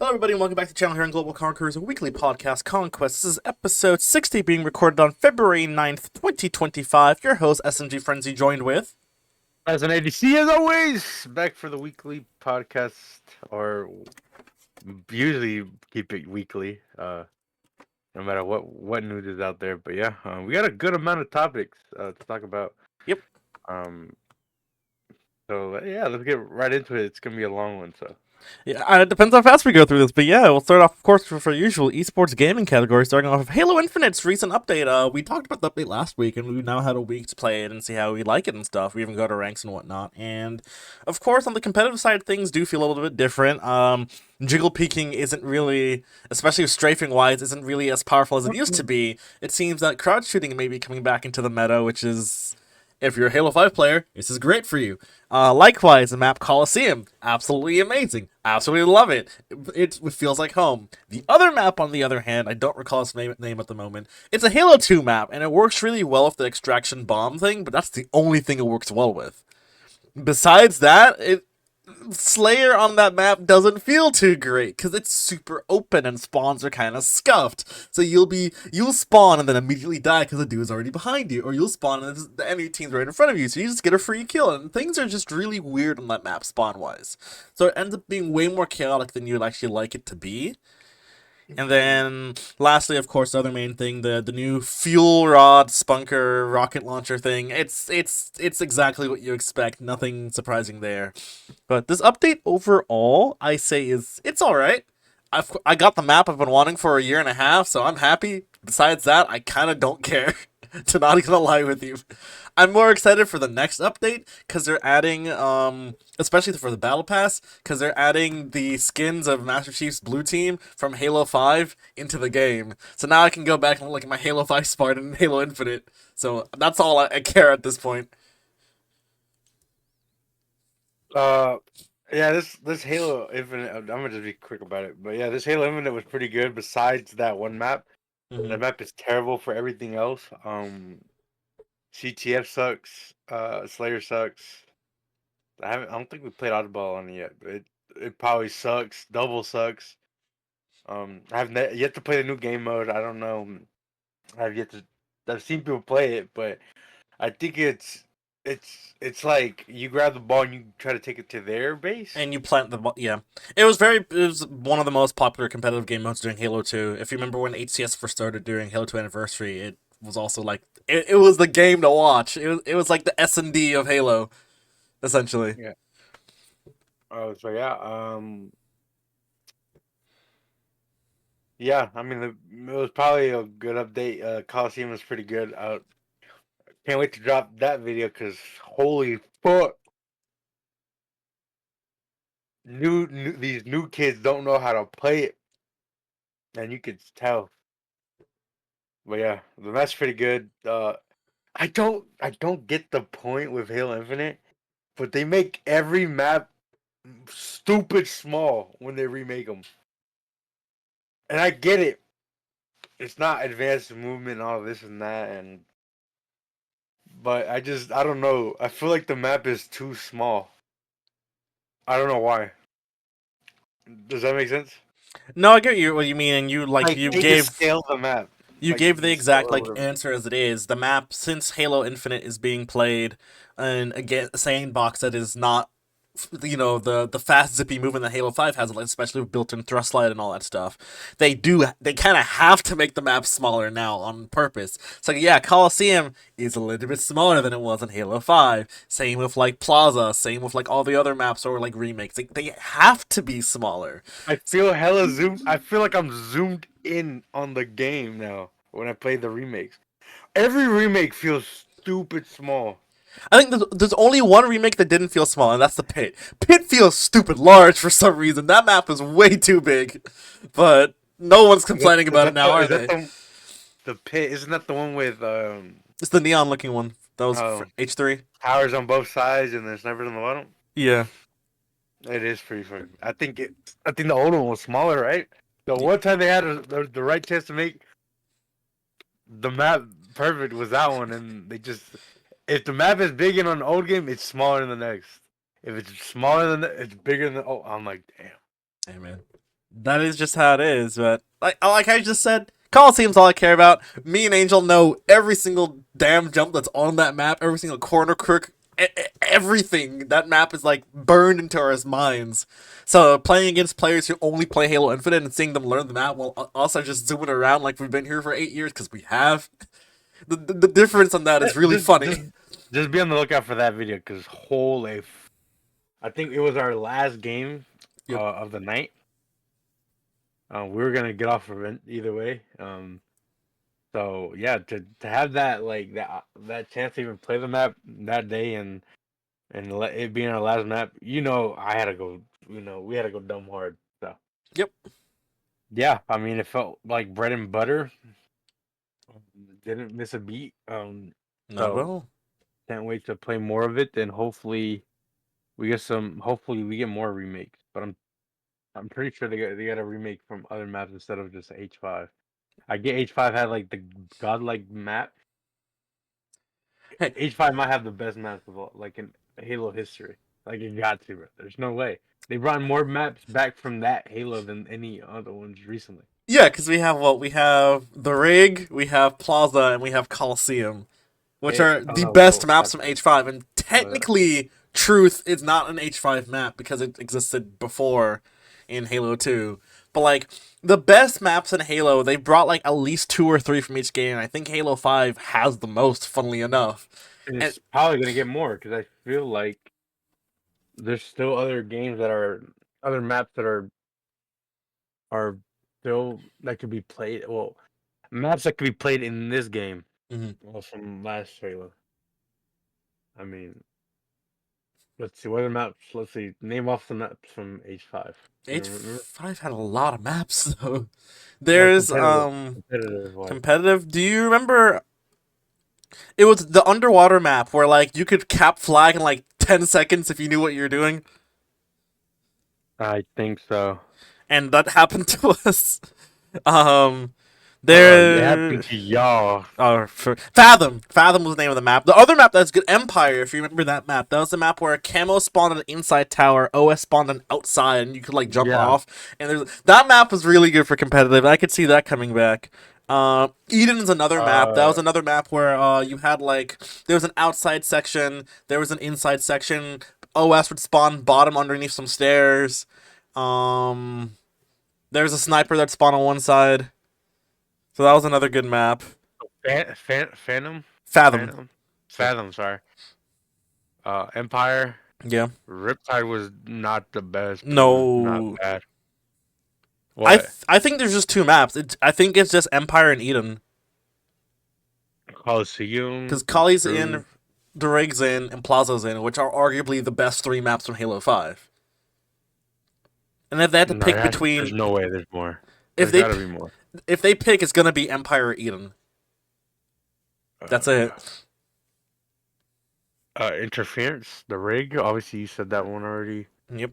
Hello, everybody, and welcome back to the channel here on Global Conquerors, a weekly podcast, Conquest. This is episode 60, being recorded on February 9th, 2025. Your host, SMGFrenzy, joined with... As an ADC, as always, back for the weekly podcast, or usually keep it weekly, no matter what news is out there. But yeah, we got a good amount of topics to talk about. Yep. Um, so yeah, let's get right into it. It's gonna be a long one, so. Yeah, it depends how fast we go through this, but yeah, we'll start off, of course, with our usual esports gaming category, starting off with Halo Infinite's recent update. We talked about the update last week, and we've now had a week to play it and see how we like it and stuff. We even got our ranks and whatnot, and of course, on the competitive side, things do feel a little bit different. Jiggle peeking isn't really, especially strafing wise, isn't really as powerful as it used to be. It seems that crouch shooting may be coming back into the meta, which is, if you're a Halo 5 player, this is great for you. Likewise, the map Coliseum, absolutely amazing. Absolutely love it. It feels like home. The other map, on the other hand, I don't recall its name at the moment. It's a Halo 2 map, and it works really well with the extraction bomb thing, but that's the only thing it works well with. Besides that, Slayer on that map doesn't feel too great because it's super open and spawns are kind of scuffed. So you'll spawn and then immediately die because the dude is already behind you, or you'll spawn and the enemy team's right in front of you, so you just get a free kill. And things are just really weird on that map spawn wise. So it ends up being way more chaotic than you'd actually like it to be. And then, lastly, of course, the other main thing, the new fuel rod spunker rocket launcher thing. It's exactly what you expect. Nothing surprising there. But this update overall, I say, it's all right. I got the map I've been wanting for a year and a half, so I'm happy. Besides that, I kind of don't care. To not gonna lie with you, I'm more excited for the next update because they're adding, especially for the battle pass, because they're adding the skins of Master Chief's blue team from Halo 5 into the game. So now I can go back and look at my Halo 5 Spartan and Halo Infinite. So that's all I care at this point. Uh, yeah, this Halo Infinite, I'm gonna just be quick about it. But yeah, this Halo Infinite was pretty good. Besides that one map, Mm-hmm. that map is terrible for everything else. CTF sucks. Slayer sucks. I don't think we played oddball on it yet, but it probably sucks. Double sucks. I have yet to play the new game mode. I don't know. I've yet to. I've seen people play it, but I think it's like you grab the ball and you try to take it to their base. And you plant yeah. It was one of the most popular competitive game modes during Halo 2. If you remember when HCS first started during Halo 2 Anniversary, it was also like it was the game to watch. It was like the S&D of Halo, essentially. Yeah. Oh, so yeah. Yeah. I mean, it was probably a good update. Coliseum was pretty good. Can't wait to drop that video because holy fuck. These new kids don't know how to play it, and you could tell. But yeah, the match's pretty good. I don't get the point with Halo Infinite, but they make every map stupid small when they remake them, and I get it. It's not advanced movement and all this and that, but I don't know. I feel like the map is too small. I don't know why. Does that make sense? No, I get what you mean, and Like you they just gave scale the map, you like gave the the scale exact or like whatever. answer as it is. The map, since Halo Infinite is being played, and again, a sandbox that is not, the fast zippy movement that Halo 5 has, like, especially with built-in thrust slide and all that stuff. They kind of have to make the map smaller now on purpose. So yeah, Coliseum is a little bit smaller than it was in Halo 5. Same with like Plaza, same with like all the other maps or like remakes. They have to be smaller. I feel hella zoomed. I feel like I'm zoomed in on the game now when I play the remakes. Every remake feels stupid small. I think there's only one remake that didn't feel small, and that's the Pit. Pit feels stupid large for some reason. That map is way too big, but no one's complaining about it now, are Is that they? the pit? Isn't that the one with It's the neon looking one. That was for oh, H3. towers on both sides and there's snipers on the bottom? Yeah. It is pretty funny. I think the old one was smaller, right? The one time they had the right chance to make the map perfect was that one, and they just if the map is big in an old game, it's smaller than the next. If it's smaller than it's bigger than I'm like, damn. Hey man. That is just how it is. But like I just said, Coliseum's all I care about. Me and Angel know every single damn jump that's on that map, every single corner crook, everything. That map is like burned into our minds. So playing against players who only play Halo Infinite and seeing them learn the map while us are just zooming around like we've been here for 8 years because we have. The difference on that is really funny. Just be on the lookout for that video because I think it was our last game Yep. of the night. We were gonna get off of it either way. So yeah, to have that like that chance to even play the map that day and let it be in our last map, I had to go. We had to go dumb hard. So Yep. yeah, I mean, it felt like bread and butter. Didn't miss a beat. Not at So all. can't wait to play more of it, and hopefully we get some. Hopefully we get more remakes. But I'm pretty sure they got a remake from other maps instead of just H5. I get H5 had like the godlike map. Hey, H5 might have the best maps of all, like in Halo history. Like it got to, bro. There's no way they brought more maps back from that Halo than any other ones recently. yeah, because we have what? We have the Rig, we have Plaza, and we have Coliseum, which are the best Well, maps from H5. And but technically, Truth is not an H5 map because it existed before in Halo 2. But like the best maps in Halo, they brought like at least 2 or 3 from each game. I think Halo 5 has the most, funnily enough. And it's probably gonna get more because I feel like there's still other maps that are still that could be played. Well, maps that could be played in this game. mhm. Well, from last Halo. I mean, let's see what other maps. Let's see. Name off the maps from H5. You remember? H5 had a lot of maps though. Like There's competitive wise. competitive. Do you remember it was the underwater map where like you could cap flag in like 10 seconds if you knew what you were doing? I think so. And that happened to us. Um, It happened there. to y'all. Fathom. Fathom was the name of the map. The other map that's good, Empire. If you remember that map, that was the map where Camo spawned on an inside tower, OS spawned on outside, and you could like jump Yeah. off. And that map was really good for competitive. I could see that coming back. Eden's another map. That was another map where you had like there was an outside section, there was an inside section. OS would spawn bottom underneath some stairs. There's a sniper that spawned on one side. So that was another good map. Phantom. Fathom. Fathom. Sorry. Empire. Yeah. Riptide was not the best. But it was not No. bad. What? I think there's just 2 maps. I think it's just Empire and Eden. Coliseum. Because Kali's True. in, the Rig's in, and Plaza's in, which are arguably the best 3 maps from Halo 5. And if they had to pick between, There's no way there's more. if There's they gotta be more. if they pick, it's gonna be Empire or Eden. That's it. Interference. The rig. Obviously, you said that one already. Yep.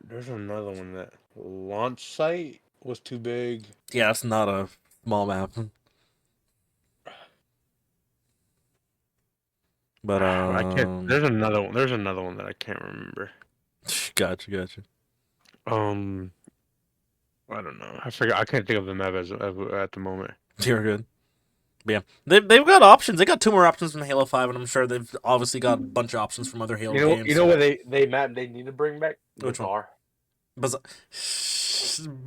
There's another one that launch site was too big. Yeah, it's not a small map. But I can't. There's another one. There's another one that I can't remember. Gotcha. I don't know. I forgot. I can't think of the map at the moment. You're good. But yeah, they've got options. They got 2 more options from Halo 5, and I'm sure they've obviously got a bunch of options from other Halo games. You know what they map they need to bring back? Which Bazaar. Bazaar.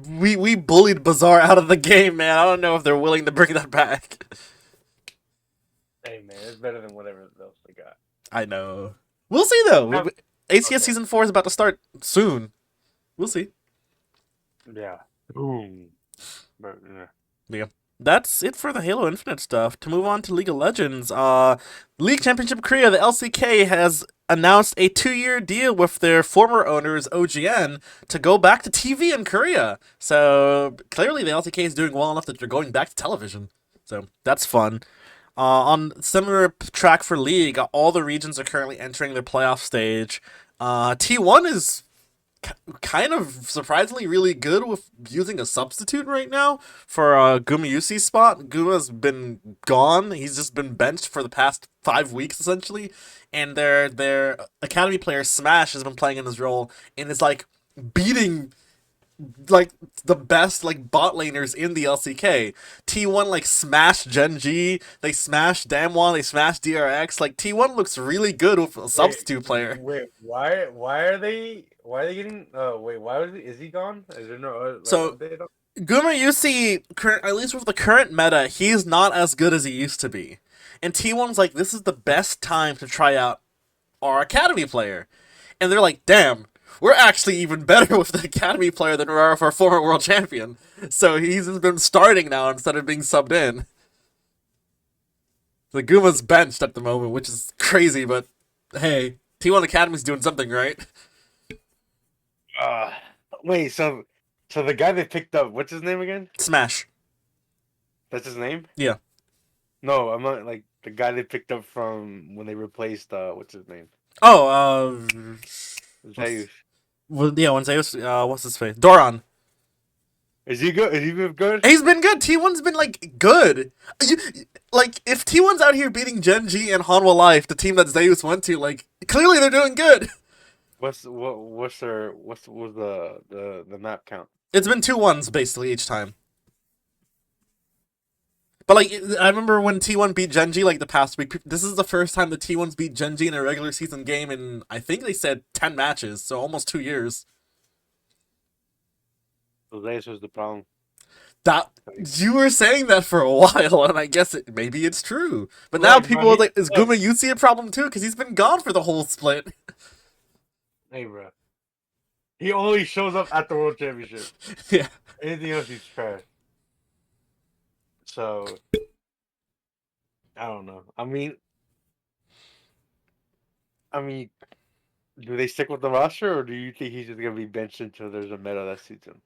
We bullied Bazaar out of the game, man. I don't know if they're willing to bring that back. Hey man, it's better than whatever else they got. I know. We'll see though. ACS Okay. Season 4 is about to start soon. We'll see. Yeah. Boom. But, Yeah. That's it for the Halo Infinite stuff. To move on to League of Legends, League Championship Korea, the LCK, has announced a 2-year deal with their former owners, OGN, to go back to TV in Korea. So clearly the LCK is doing well enough that they're going back to television. So that's fun. On similar track for League, all the regions are currently entering their playoff stage. T1 is kind of surprisingly really good with using a substitute right now for Gumayusi's spot. Guma's been gone. He's just been benched for the past 5 weeks essentially, and their academy player Smash has been playing in his role and is like beating like the best like bot laners in the LCK. T1 like smashed Gen G, they smashed Damwon, they smashed DRX. Like T1 looks really good with a substitute player. Wait, why are they getting wait, why is he gone? Is there no like So update on? Gumayusi, at least with the current meta, he's not as good as he used to be. And T1's like, this is the best time to try out our academy player. And they're like, damn, we're actually even better with the academy player than we are with our former world champion. So he's been starting now instead of being subbed in. The Guma's benched at the moment, which is crazy, but hey, T1 Academy's doing something right. Uh wait, so the guy they picked up, what's his name again? Smash. That's his name? Yeah. No, I'm not like the guy they picked up from when they replaced what's his name? Oh, Zeus. well, yeah, when Zeus, what's his face? Doran. Is he good? Is he good? He's been good. T1's been, like, good. Like, if T1's out here beating Gen G and Hanwha Life, the team that Zeus went to, like, clearly they're doing good. What's the map count? It's been 2-1s, basically, each time. But, like, I remember when T1 beat Gen G, like, the past week. This is the first time the T1s beat Gen G in a regular season game in, I think they said 10 matches, so almost 2 years. So Zeus was the problem. That you were saying that for a while, and I guess maybe it's true. But now Look, bro, people are like, is look. Gumayusi a problem too? Because he's been gone for the whole split. Hey, bro. He only shows up at the World Championship. Yeah. Anything else, he's trash. So, I don't know. I mean, do they stick with the roster, or do you think he's just gonna be benched until there's a meta that suits him?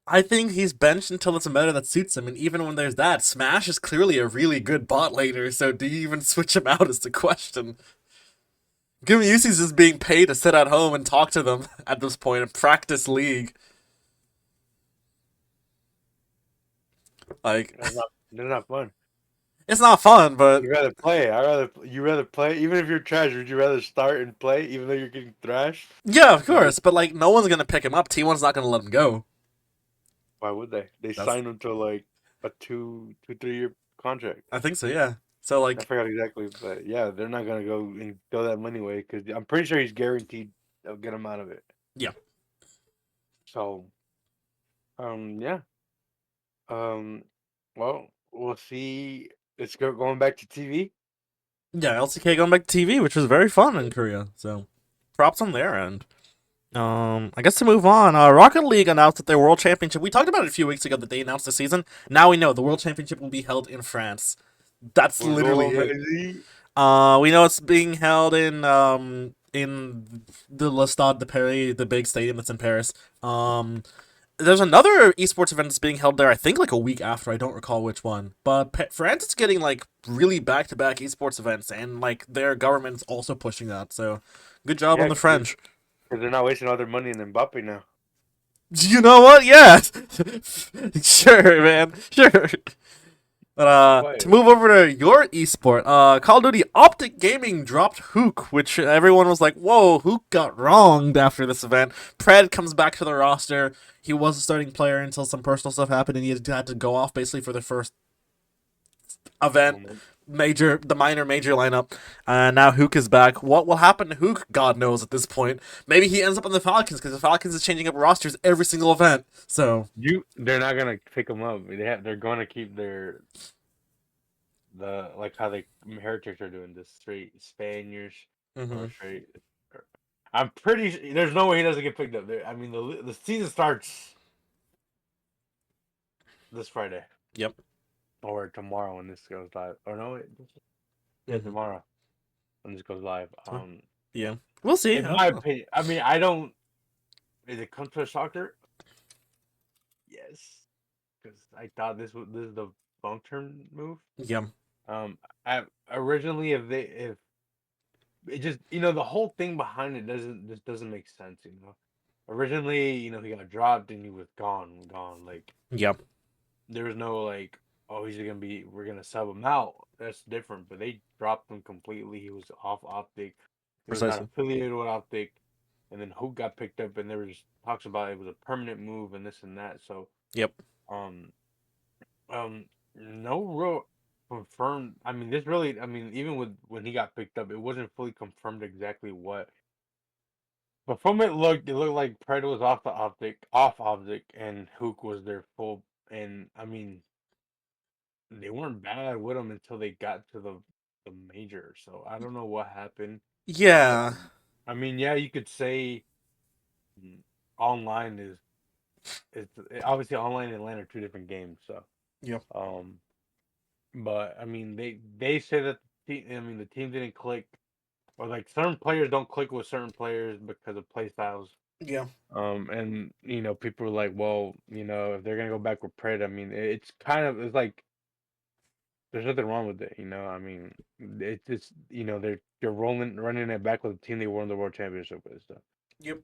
I think he's benched until it's a meta that suits him, and even when there's that, Smash is clearly a really good bot laner, so do you even switch him out is the question. Gumayusi's just being paid to sit at home and talk to them at this point and practice League. Like, They're not fun. it's not fun, but You rather play. You rather play, even if you're trash. Would you rather start and play, even though you're getting thrashed? yeah, of course. But like, no one's gonna pick him up. T1's not gonna let him go. Why would they? They That's, signed him to like a 3 year contract. I think so. Yeah. So I like, forgot exactly, but yeah, they're not gonna go and throw that money away because I'm pretty sure he's guaranteed a good amount of it. yeah. So, yeah. Well, we'll see. It's going back to TV. Yeah, LCK going back to TV, which was very fun in Korea. So, props on their end. I guess to move on, Rocket League announced that their World Championship. We talked about it a few weeks ago that they announced the season. Now we know the World Championship will be held in France. That's literally it. We know it's being held in the Le Stade de Paris, the big stadium that's in Paris. There's another esports event that's being held there, I think like a week after, I don't recall which one. But France is getting like really back-to-back esports events, and like their government's also pushing that, so good job on the French. Because they're not wasting all their money in Mbappe now. You know what? Yeah. Sure, man. Sure. But to move over to your esport, Call of Duty Optic Gaming dropped Hook, which everyone was like, whoa, Hook got wronged after this event. Pred comes back to the roster. He was a starting player until some personal stuff happened and he had to go off basically for the first event, the minor major lineup. Now Hook is back. What will happen to Hook? God knows at this point. Maybe he ends up on the Falcons because the Falcons is changing up rosters every single event. So they're not gonna pick him up. They're gonna keep like how the Heretics are doing this straight Spaniards or straight. I'm pretty. There's no way he doesn't get picked up. I mean, the season starts this Friday. Yep. Or tomorrow when this goes live. Or no, tomorrow when this goes live. Yeah, we'll see. In my opinion, I mean, I don't. Is it come to soccer? Yes, because I thought this is the long term move. Yeah. Originally, if it just the whole thing behind it doesn't make sense, originally, he got dropped and he was gone. Like Yep. there was no like, oh, we're gonna sub him out. That's different. But they dropped him completely. He was off Optic. He was not Precisely. affiliated with Optic. And then Hook got picked up, and there was talks about it was a permanent move and this and that. So, Yep. um, no real confirmed. I mean, this really. I mean, even with when he got picked up, it wasn't fully confirmed exactly what. But from it looked like Pred was off Optic, and Hook was their full. And I mean, they weren't bad with him until they got to the major. So I don't know what happened. Yeah. I mean, yeah, you could say online is it's obviously online and LAN are two different games. So, Yep. um, but I mean, they say that the team didn't click, or like certain players don't click with certain players because of play styles. Yeah. And people are like, well, if they're gonna go back with Pred, I mean, it's kind of it's like there's nothing wrong with it. I mean, it's just they're running it back with a team they won the world championship with. So Yep.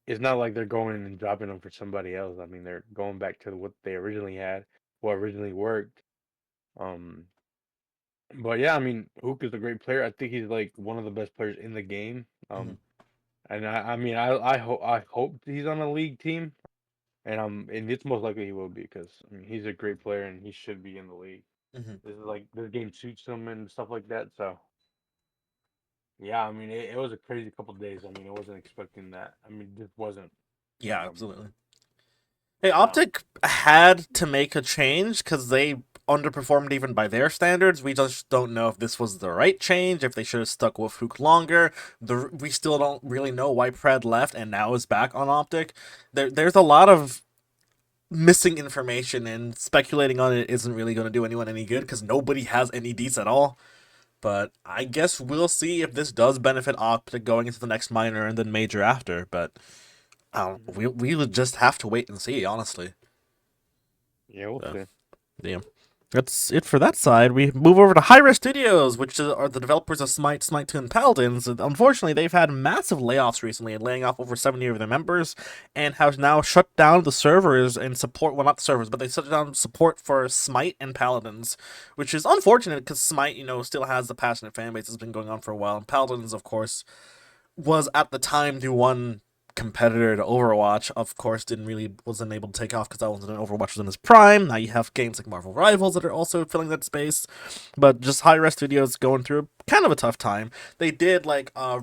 it's not like they're going and dropping them for somebody else. I mean, they're going back to what they originally had, what originally worked. Um, but yeah, I mean, Hook is a great player. I think he's like one of the best players in the game. Mhm. And I mean, I hope he's on a league team, and it's most likely he will be because I mean he's a great player and he should be in the league. Mhm. This is like this game suits him and stuff like that. So yeah, I mean, it was a crazy couple of days. I mean, I wasn't expecting that. I mean, this wasn't. Yeah. Um, Absolutely. Hey, no. Optic had to make a change because they underperformed even by their standards. We just don't know if this was the right change, if they should have stuck with Hook longer. We still don't really know why Pred left and now is back on Optic. There's a lot of missing information, and speculating on it isn't really going to do anyone any good because nobody has any deets at all. But I guess we'll see if this does benefit Optic going into the next minor and then major after. But Mhm. we would just have to wait and see, honestly. Yeah, we'll So, see. yeah. That's it for that side. We move over to Hi-Res Studios, which are the developers of Smite, Smite 2, and Paladins. Unfortunately, they've had massive layoffs recently, and laying off over 70 of their members, and have now shut down the servers and support. Well, not the servers, but they shut down support for Smite and Paladins, which is unfortunate because Smite, still has the passionate fan base that's been going on for a while, and Paladins, of course, was at the time the one competitor to Overwatch. Of course, wasn't able to take off because that wasn't an Overwatch was in his prime. Now you have games like Marvel Rivals that are also filling that space, but just Hi-Res Studios going through kind of a tough time. They did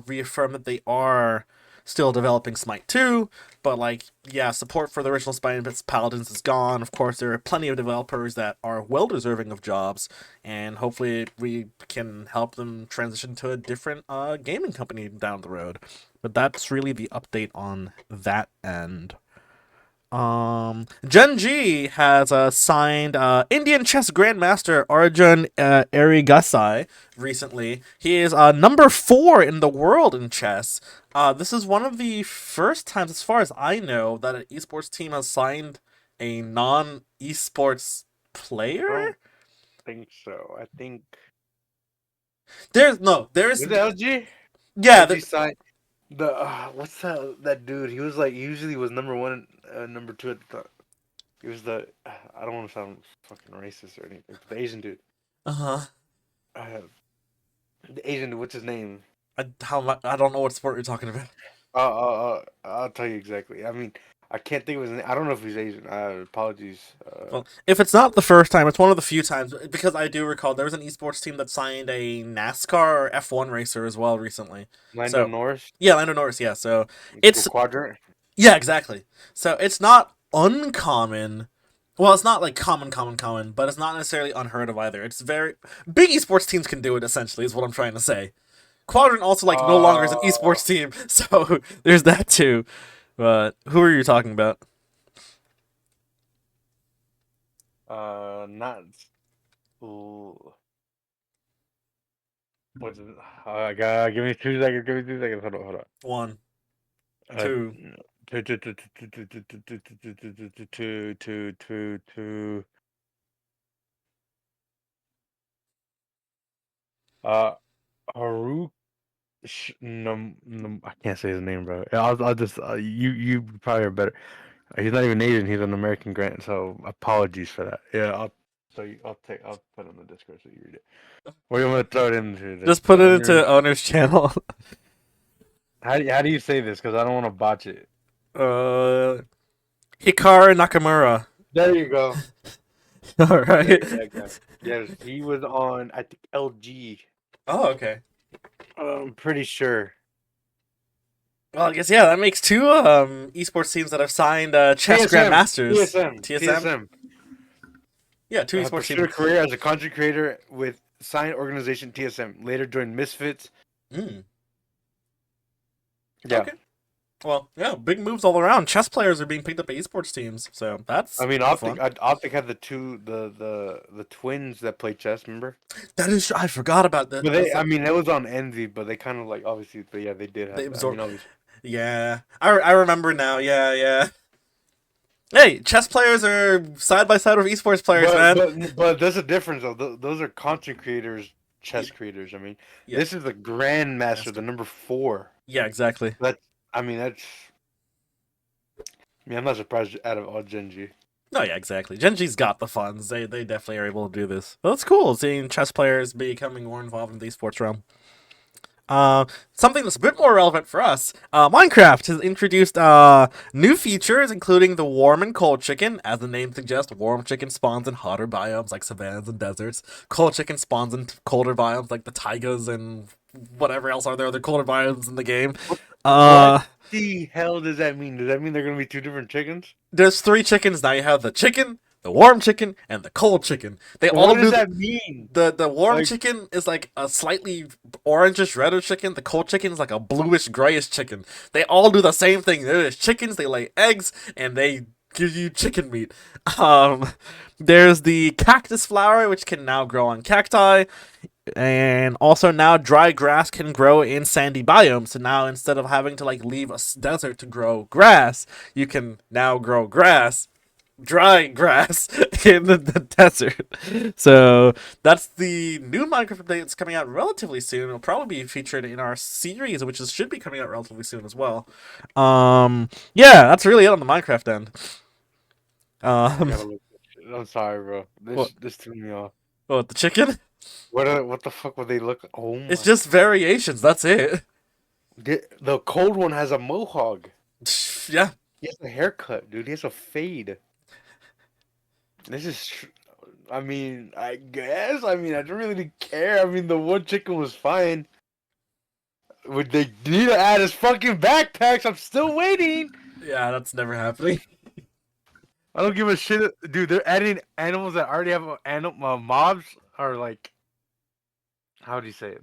reaffirm that they are still developing Smite 2, but yeah, support for the original Smite and Paladins is gone. Of course, there are plenty of developers that are well deserving of jobs, and hopefully we can help them transition to a different gaming company down the road. But that's really the update on that end. Gen G has signed Indian chess grandmaster Arjun Erigaisi recently. He is number 4 in the world in chess. This is one of the first times, as far as I know, that an esports team has signed a non-esports I player. don't think so. I think There's no, there's with the LG, yeah, LG signed the what's that dude? He was like he usually was number one, number two at the time. He was the I don't want to sound fucking racist or anything, but the Asian dude. uh huh. Uh, the Asian dude, what's his name? I don't know what sport you're talking about. I'll tell you exactly. I mean, I can't think of his name. I don't know if he's Asian. Apologies. Well, if it's not the first time, it's one of the few times because I do recall there was an esports team that signed a NASCAR or F1 racer as well recently. Lando So, Norris, yeah, Lando Norris. Yeah, so it's Quadrant. yeah, exactly. So it's not uncommon. Well, it's not like common, but it's not necessarily unheard of either. It's very big esports teams can do it. Essentially, is what I'm trying to say. Quadrant also no longer is an Uh, esports team, so there's that too. But who are you talking about? not. What's it? God, give me 2 seconds. Give me 2 seconds. Hold on. One, Uh, two. two, two, two, two, two, two, two, two, two, two, two, two, two, two, two. Uh, Haru. I can't say his name, bro. I'll just you probably are better. He's not even Asian. He's an American Grant. So apologies for that. Yeah, I'll put it on the Discord so you read it. Or you want to throw it into Just the put it into owner? owner's channel. How do you say this? Because I don't want to botch it. uh, Hikaru Nakamura. There you go. All right. Yes, he was on, I think, LG. Oh, okay. I'm pretty sure. Well, I guess yeah, that makes two esports teams that have signed chess grandmasters. TSM. TSM. Yeah, two esports Pursued a teams. career as a content creator with signed organization TSM. Later joined Misfits. Mm. Yeah. Okay. Well, yeah, big moves all around. Chess players are being picked up by esports teams, so that's I mean, fun. Optic had the twins that play chess. Remember? That is, I forgot about that. But That's I like mean, it was on Envy, but they kind of like obviously, but yeah, they did they have that. I absorb. mean, obviously. Yeah, I remember now. Yeah, yeah. Hey, chess players are side by side with esports players, man. But there's a difference though. Those are content creators, Yeah, chess creators. I mean, yeah, this is the Grandmaster, the master. number 4. Yeah, exactly. That I mean, that's. I mean, I'm not surprised out of all Gen G. No, yeah, exactly. Genji's got the funds. They definitely are able to do this. Well, it's cool seeing chess players becoming more involved in the esports realm. Something that's a bit more relevant for us. Minecraft has introduced new features, including the warm and cold chicken. As the name suggests, warm chicken spawns in hotter biomes like savannas and deserts. Cold chicken spawns in colder biomes like the taigas and whatever else are there other colder biomes in the game. Uh, What the hell does that mean? Does that mean they're gonna be 2 different chickens? there's 3 chickens now. You have the chicken, the warm chicken, and the cold chicken. They all What does do that mean? the warm Like, chicken is like a slightly orangish reddish chicken. The cold chicken is like a bluish grayish chicken. They all do the same thing. They're just chickens. They lay eggs and they give you chicken meat. Um, there's the cactus flower, which can now grow on cacti, and also now dry grass can grow in sandy biomes. So now instead of having to like leave a desert to grow grass, you can now grow grass, dry grass in the desert. So that's the new Minecraft update that's coming out relatively soon. It'll probably be featured in our series, which should be coming out relatively soon as well. Yeah, that's really it on the Minecraft end. I Um, gotta look. I'm sorry, bro. what? This threw me off. What, the chicken? What the fuck would they look? Oh It's my! just variations. That's it. The cold one has a mohawk. Yeah. He has a haircut, dude. He has a fade. This is. I mean, I guess. I mean, I don't really care. I mean, the one chicken was fine. Would they need to add his fucking backpacks? I'm still waiting. Yeah, that's never happening. I don't give a shit, dude. They're adding animals that already have mobs are like, how do you say it?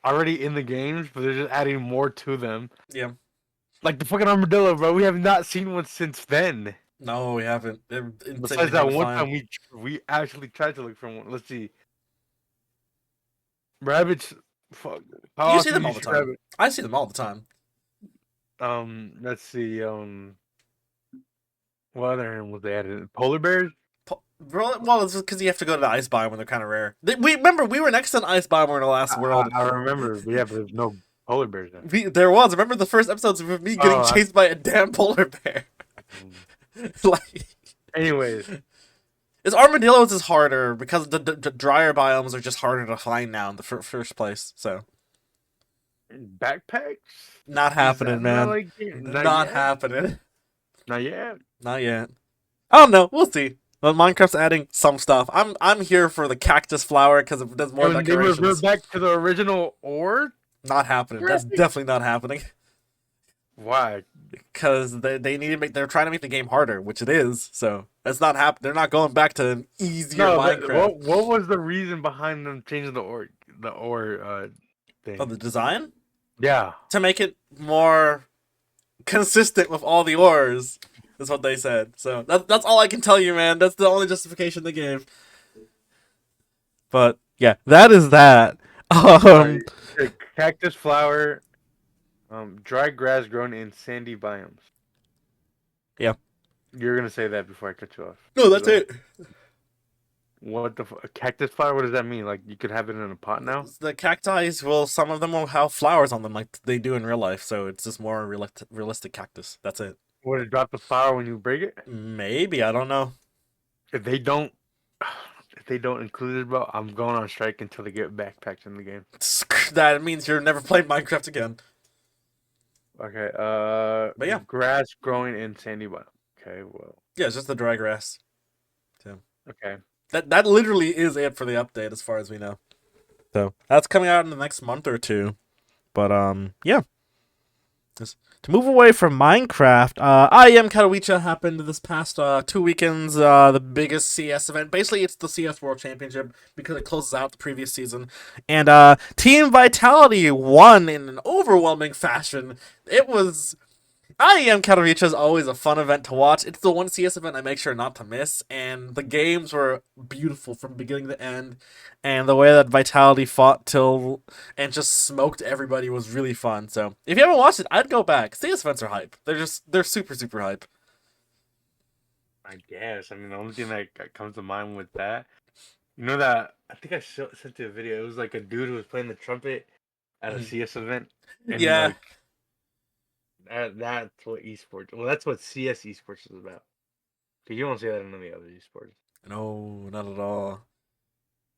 Already in the games, but they're just adding more to them. Yeah. Like the fucking armadillo, bro. We have not seen one since then. No, we haven't. They're Besides insanely that hard to one find. time we actually tried to look for one. Let's see. Rabbits. Fuck. How You see often them do all you the see time. rabbit? I see them all the time. Let's see. What other animals they added? Polar bears. Well, it's because you have to go to the ice biome when they're kind of rare. We remember we were next to an ice biome in the last world. I remember. But yeah, but there's no polar bears there. There was. Remember the first episodes of me getting Oh, chased by a damn polar bear. Like, anyways, it's armadillos is harder because the drier biomes are just harder to find now in the first place. So backpacks. not Is happening, that man. not, like, Not happening. Not yet. Not yet. I don't know. We'll see. But Minecraft's adding some stuff. I'm here for the cactus flower because it does more When they revert decorations. back to the original ore. Not happening. That's definitely not happening. Why? Because they need to make. They're trying to make the game harder, which it is. So that's not happening. They're not going back to an easier Minecraft. What was the reason behind them changing the ore thing? Oh, the design Yeah. to make it more consistent with all the ores. Is what they said. So that's all I can tell you, man. That's the only justification they gave. But yeah, that is that. Cactus flower, dry grass grown in sandy biomes. Yeah. You're gonna say that before I cut you off. No, that's it. What the a cactus flower? What does that mean? Like you could have it in a pot now? The cacti, well, some of them will have flowers on them like they do in real life, so it's just more realistic cactus. That's it. Would it drop the flower when you break it? Maybe, I don't know. If they don't, if they don't include it, bro, I'm going on strike until they get backpacks in the game. That means you're never playing Minecraft again. Okay. But yeah. Grass growing in sandy bottom. Okay. Well. Yeah, it's just the dry grass. So Okay. that literally is it for the update as far as we know. So that's coming out in the next month or two. But yeah. Just to move away from Minecraft, IEM Katowice happened this past 2 weekends. The biggest CS event. Basically, it's the CS World Championship because it closes out the previous season. And Team Vitality won in an overwhelming fashion. It was IEM Katowice is always a fun event to watch. It's the one CS event I make sure not to miss, and the games were beautiful from beginning to end, and the way that Vitality fought till and just smoked everybody was really fun. So if you haven't watched it, I'd go back. CS events are hype. They're super super hype. I guess. I mean, the only thing that comes to mind with that, you know that I think I sent you a video. It was like a dude who was playing the trumpet at a CS event, and Yeah, like that's what esports. Well, that's what CS esports is about. Cause you don't see that in any other esports. no, not at all.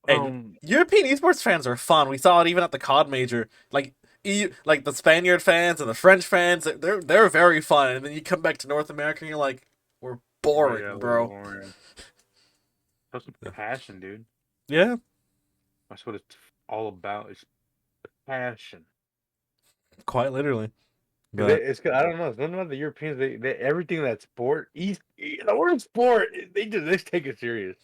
Hey, Um, European esports fans are fun. We saw it even at the COD major. Like like the Spaniard fans and the French fans, they're very fun. And then you come back to North America and you're like, we're boring, yeah, bro. boring. That's some passion, dude. Yeah, That's what it's all about. It's passion. quite literally. 'Cause But it's I don't know. It's nothing about the Europeans. They everything that's sport. The word sport. They take it serious.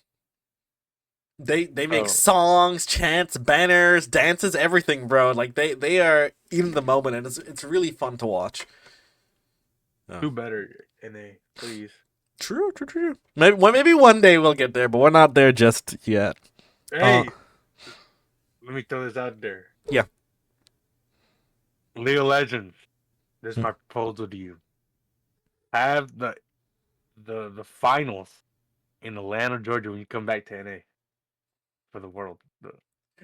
they make Oh, songs, chants, banners, dances, everything, bro. Like they are in the moment, and it's really fun to watch. do better, NA, please. True. Maybe one day we'll get there, but we're not there just yet. Hey, let me throw this out there. Yeah. League of Legends. This is Hmm. my proposal to you. Have the finals in Atlanta, Georgia, when you come back to NA for the world.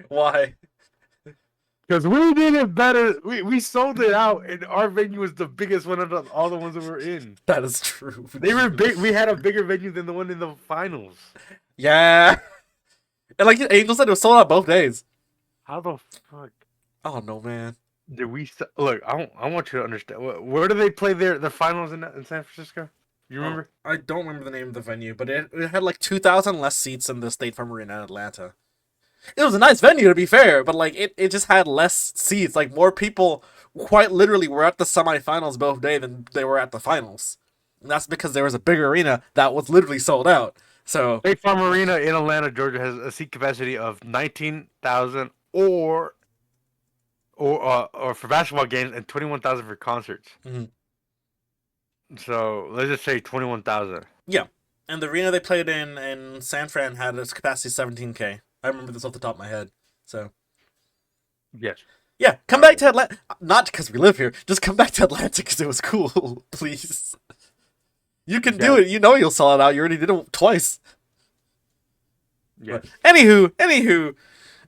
Why? Because we did it better. We sold it out, and our venue was the biggest one of all the ones that were in. That is true. They were big. We had a bigger venue than the one in the finals. Yeah. And like Angel said, it was sold out both days. How the fuck Oh no, man. did we look? I want you to understand. Where do they play the finals in San Francisco? You remember? I don't remember the name of the venue, but it had like 2,000 less seats than the State Farm Arena in Atlanta. It was a nice venue, to be fair, but like it just had less seats. Like more people, quite literally, were at the semifinals both days than they were at the finals. And that's because there was a bigger arena that was literally sold out. So State Farm Arena in Atlanta, Georgia, has a seat capacity of 19,000, or for basketball games, and 21,000 for concerts. Mhm. So let's just say 21,000. yeah, and the arena they played in San Fran had its capacity 17K. I remember this off the top of my head. So Yes. yeah, come back to Atlanta. Not because we live here. Just come back to Atlanta because it was cool, please. You can do it. You know you'll sell it out. You already did it twice. Yes. Anywho,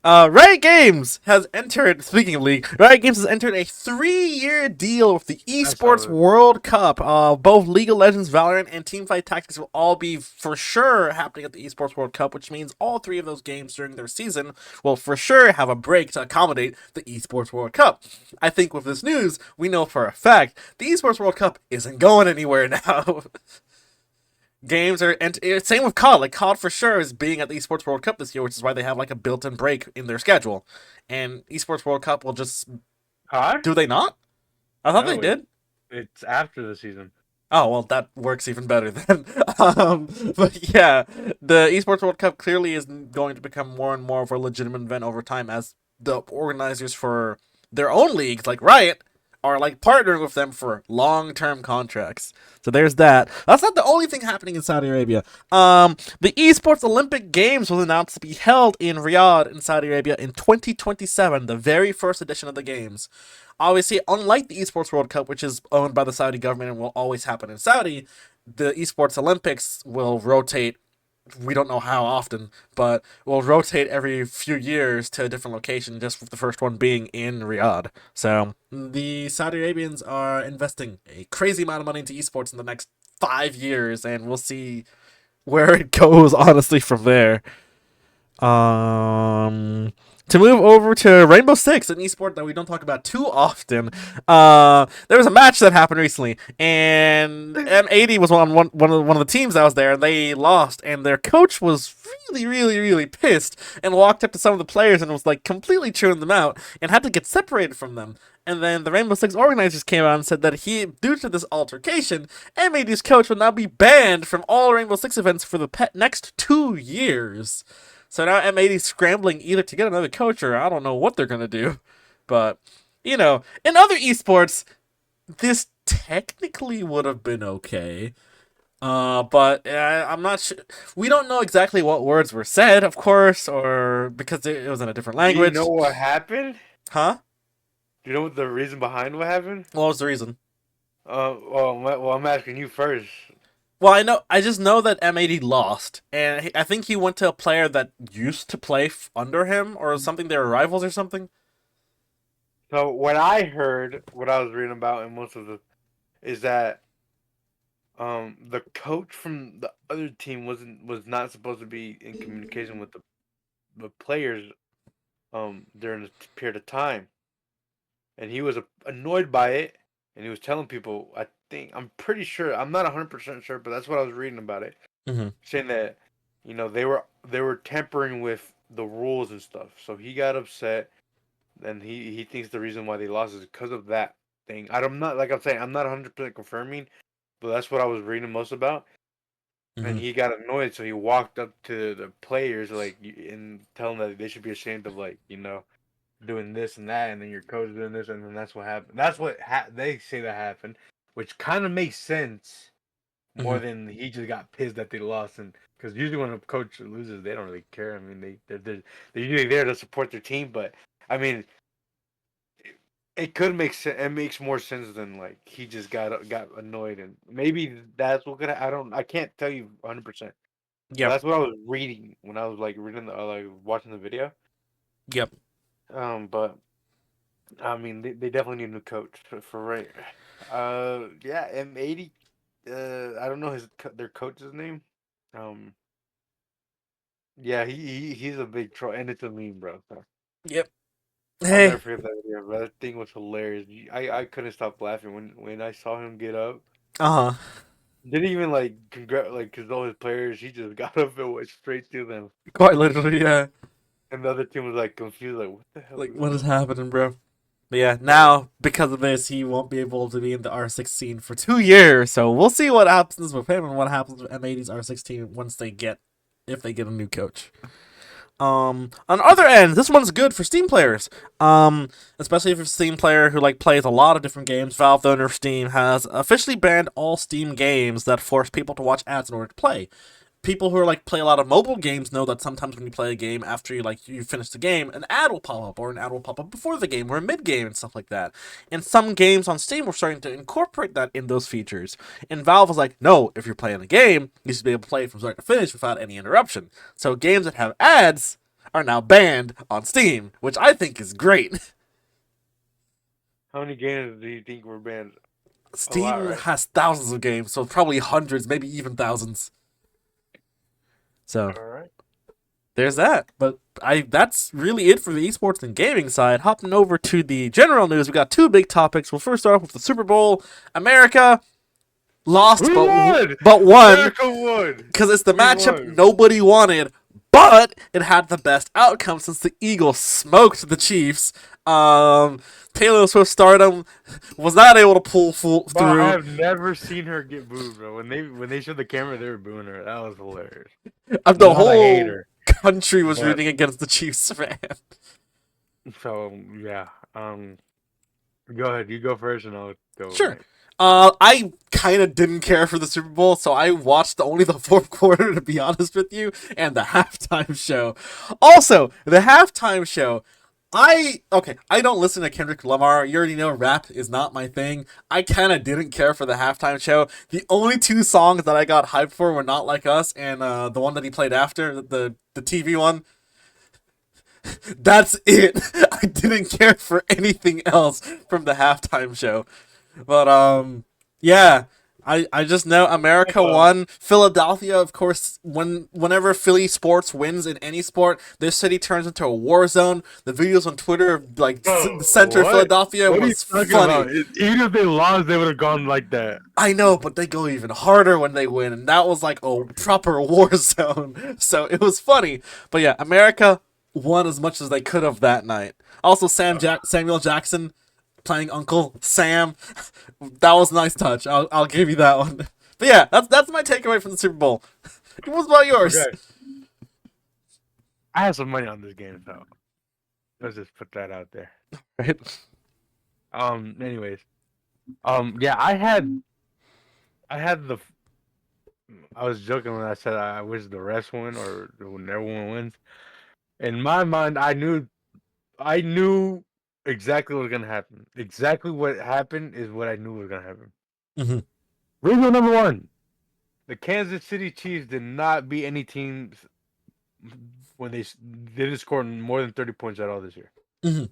Riot Games has entered. Speaking of League, Riot Games has entered a 3-year deal with the Esports World Cup. Both League of Legends, Valorant, and Teamfight Tactics will all be for sure happening at the Esports World Cup, which means all 3 of those games during their season will for sure have a break to accommodate the Esports World Cup. I think with this news, we know for a fact the Esports World Cup isn't going anywhere now. Games are, and same with COD. Like COD for sure is being at the Esports World Cup this year, which is why they have like a built-in break in their schedule. And Esports World Cup will just COD? do they not? I thought No, they did. It's after the season. Oh well, that works even better then. But yeah, the Esports World Cup clearly is going to become more and more of a legitimate event over time as the organizers for their own leagues, like Riot, are like partnering with them for long-term contracts. So there's that. That's not the only thing happening in Saudi Arabia. The Esports Olympic Games was announced to be held in Riyadh in Saudi Arabia in 2027, the very first edition of the games. Obviously, unlike the Esports World Cup, which is owned by the Saudi government and will always happen in Saudi, the Esports Olympics will rotate we don't know how often, but will rotate every few years to a different location, just with the first one being in Riyadh. So the Saudi Arabians are investing a crazy amount of money into esports in the next 5 years, and we'll see where it goes, honestly, from there. To move over to Rainbow Six, an esport that we don't talk about too often. There was a match that happened recently, and M80 was one of the teams that was there, and they lost, and their coach was really, really, really pissed, and walked up to some of the players and was like completely chewing them out, and had to get separated from them. And then the Rainbow Six organizers came out and said that due to this altercation, M80's coach will now be banned from all Rainbow Six events for the next 2 years. So now M80's scrambling either to get another coach or I don't know what they're going to do. But, in other esports, this technically would have been okay. But I'm not sure. We don't know exactly what words were said, of course, or because it was in a different language. Do you know what happened? Huh? Do you know what the reason behind what happened? What was the reason? Well, I'm asking you first. Well, I just know that M80 lost, and I think he went to a player that used to play under him or something. They were rivals or something. So what I heard, what I was reading about, and is that the coach from the other team was not supposed to be in communication with the players during this period of time, and he was annoyed by it, and he was telling people, I'm pretty sure, I'm not 100% sure, but that's what I was reading about it, saying that they were tampering with the rules and stuff, so he got upset, and he thinks the reason why they lost is because of that thing. I'm not, like I'm saying, I'm not 100% confirming, but that's what I was reading most about. And he got annoyed, so he walked up to the players and tell them that they should be ashamed of doing this and that, and then your coach doing this, and then that's what happened. That's what they say that happened, which kind of makes sense more than he just got pissed that they lost. And because usually when a coach loses, they don't really care. I mean, they're usually there to support their team, but I mean, it could make sense. It makes more sense than he just got annoyed, and maybe that's what could. I can't tell you 100%. Yeah, That's what I was reading when I was reading watching the video. Yep. But I mean, they definitely need a new coach for right. Yeah, M80. I don't know their coach's name. Yeah, he's a big troll, and it's a meme, bro. So. Yep. I'll Hey. never forget that video, bro. That thing was hilarious. I couldn't stop laughing when I saw him get up. Didn't even because all his players, he just got up and went straight to them. Quite literally, yeah. And the other team was confused, what the hell? What is happening, bro? But yeah, now because of this, he won't be able to be in the R6 scene for 2 years. So we'll see what happens with him and what happens with M80's R16 if they get a new coach. On other end, this one's good for Steam players. Especially if you're a Steam player who plays a lot of different games. Valve, the owner of Steam, has officially banned all Steam games that force people to watch ads in order to play. People who play a lot of mobile games know that sometimes when you play a game, after you finish the game, an ad will pop up, or an ad will pop up before the game, or mid-game, and stuff like that. And some games on Steam were starting to incorporate that in those features. And Valve was like, no, if you're playing a game, you should be able to play it from start to finish without any interruption. So games that have ads are now banned on Steam, which I think is great. How many games do you think were banned? Steam has thousands of games, so probably hundreds, maybe even thousands. So, there's that. But that's really it for the esports and gaming side. Hopping over to the general news, we got 2 big topics. We'll first start off with the Super Bowl. America lost, but won. America won! Because it's the matchup nobody wanted, but it had the best outcome since the Eagles smoked the Chiefs. Taylor Swift stardom was not able to pull through. I have never seen her get booed, bro. When they showed the camera, they were booing her. That was hilarious. The whole country was rooting against the Chiefs fan. So yeah, go ahead. You go first, and I'll go. Sure. I kind of didn't care for the Super Bowl, so I watched only the 4th quarter, to be honest with you, and the halftime show. Also, the halftime show, I don't listen to Kendrick Lamar. You already know rap is not my thing. I kind of didn't care for the halftime show. The only two songs that I got hyped for were Not Like Us and the one that he played after, the TV one. That's it. I didn't care for anything else from the halftime show. But yeah. I just know America won. Philadelphia, of course, whenever Philly sports wins in any sport, this city turns into a war zone. The videos on Twitter of like Bro, the center of Philadelphia What are you was talking funny. about? Even if they lost, they would have gone like that. I know, but they go even harder when they win, and that was like a proper war zone. So it was funny. But yeah, America won as much as they could have that night. Also, Samuel Jackson playing Uncle Sam. That was a nice touch. I'll give you that one. But yeah, that's my takeaway from the Super Bowl. What about yours? Okay. I have some money on this game, so let's just put that out there. Right. Anyways. Yeah, I was joking when I said I wish the refs win or when everyone wins. In my mind, I knew exactly what was gonna happen. Exactly what happened is what I knew was gonna happen. Mm-hmm. Reason number one: the Kansas City Chiefs did not beat any teams when they didn't score more than 30 points at all this year. Mm-hmm.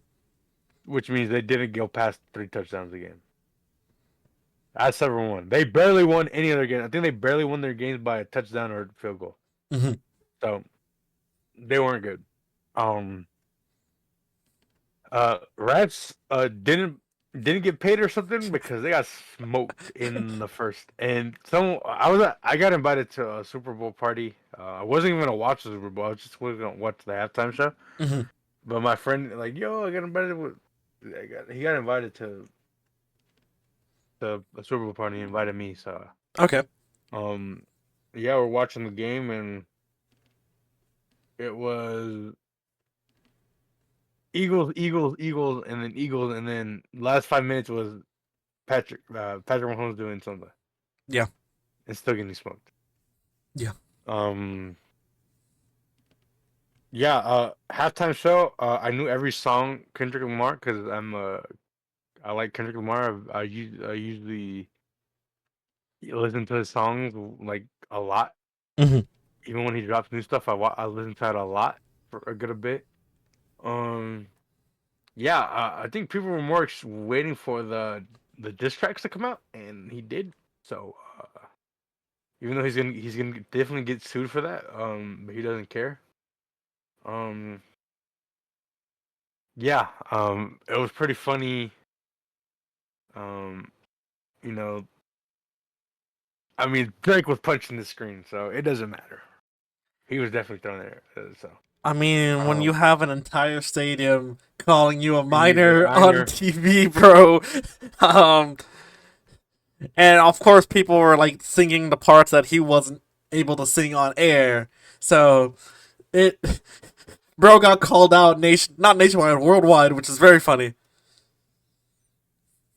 Which means they didn't go past 3 touchdowns a game. That's 7-1. They barely won any other game. I think they barely won their games by a touchdown or field goal. Mm-hmm. So they weren't good. Refs didn't get paid or something because they got smoked in the first. And I got invited to a Super Bowl party. I wasn't even gonna watch the Super Bowl. I was just gonna watch the halftime show. Mm-hmm. But my friend like, yo, I got invited he got invited to a Super Bowl party. He invited me, so Okay. yeah, we're watching the game and it was Eagles, and then last 5 minutes was Patrick Mahomes doing something. Yeah. And still getting smoked. Yeah. Yeah, halftime show, I knew every song Kendrick Lamar because I like Kendrick Lamar. I usually listen to his songs like a lot. Mm-hmm. Even when he drops new stuff, I listen to it a lot for a good bit. Yeah, I think people were more waiting for the diss tracks to come out, and he did. So even though he's gonna definitely get sued for that, but he doesn't care. Yeah, it was pretty funny. You know, I mean, Drake was punching the screen, so it doesn't matter. He was definitely throwing it. So I mean, when you have an entire stadium calling you a he's a minor on minor. TV, bro, and of course people were like singing the parts that he wasn't able to sing on air, so it, bro got called out not nationwide, worldwide, which is very funny.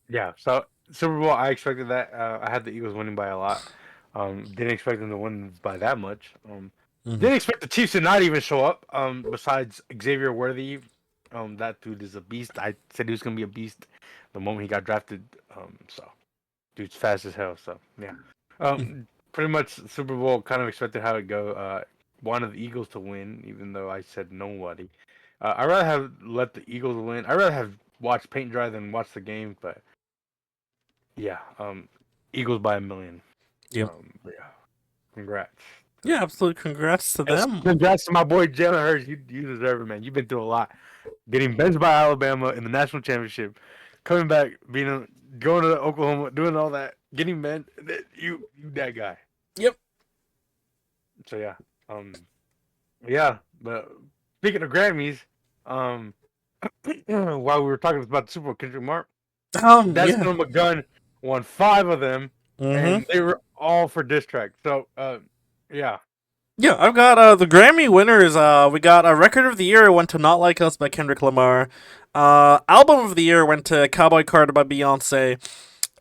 Yeah, so Super Bowl, I expected that. I had the Eagles winning by a lot. Didn't expect them to win by that much. Mm-hmm. Didn't expect the Chiefs to not even show up. Besides Xavier Worthy, that dude is a beast. I said he was gonna be a beast the moment he got drafted. So dude's fast as hell. So yeah. Pretty much Super Bowl kind of expected how it go. Wanted the Eagles to win, even though I said nobody. I'd rather have let the Eagles win. I'd rather have watched paint dry than watch the game, but yeah, Eagles by 1,000,000. Yep. Yeah, congrats. Yeah, absolutely. Congrats to them. Congrats to my boy Jalen Hurts. You deserve it, man. You've been through a lot. Getting benched by Alabama in the national championship, coming back, going to Oklahoma, doing all that, getting benched. You that guy. Yep. So yeah, yeah. But speaking of Grammys, while we were talking about the Super Bowl, Kendrick Lamar, that Yeah. son of a gun won 5 of them, Mm-hmm. and they were all for diss tracks. So, yeah. Yeah, I've got the Grammy winners. We got a record of the year went to "Not Like Us" by Kendrick Lamar. Album of the year went to "Cowboy Carter" by Beyonce.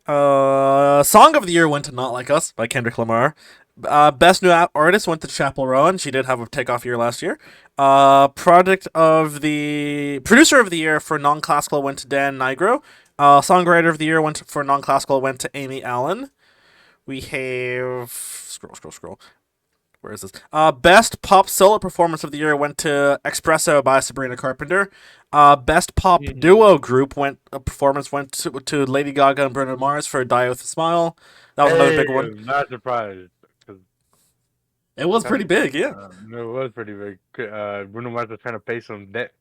Song of the year went to "Not Like Us" by Kendrick Lamar. Best new artist went to Chapel Rowan. She did have a takeoff year last year. Producer of the year for non-classical went to Dan Nigro. Songwriter of the year for non-classical went to Amy Allen. We have scroll. Where is this? Best pop solo performance of the year went to Espresso by Sabrina Carpenter. Best pop duo group performance went to Lady Gaga and Bruno Mars for Die with a Smile. That was another big one. I'm not surprised. It was pretty big, yeah. It was pretty big. Bruno Mars was trying to pay some debt.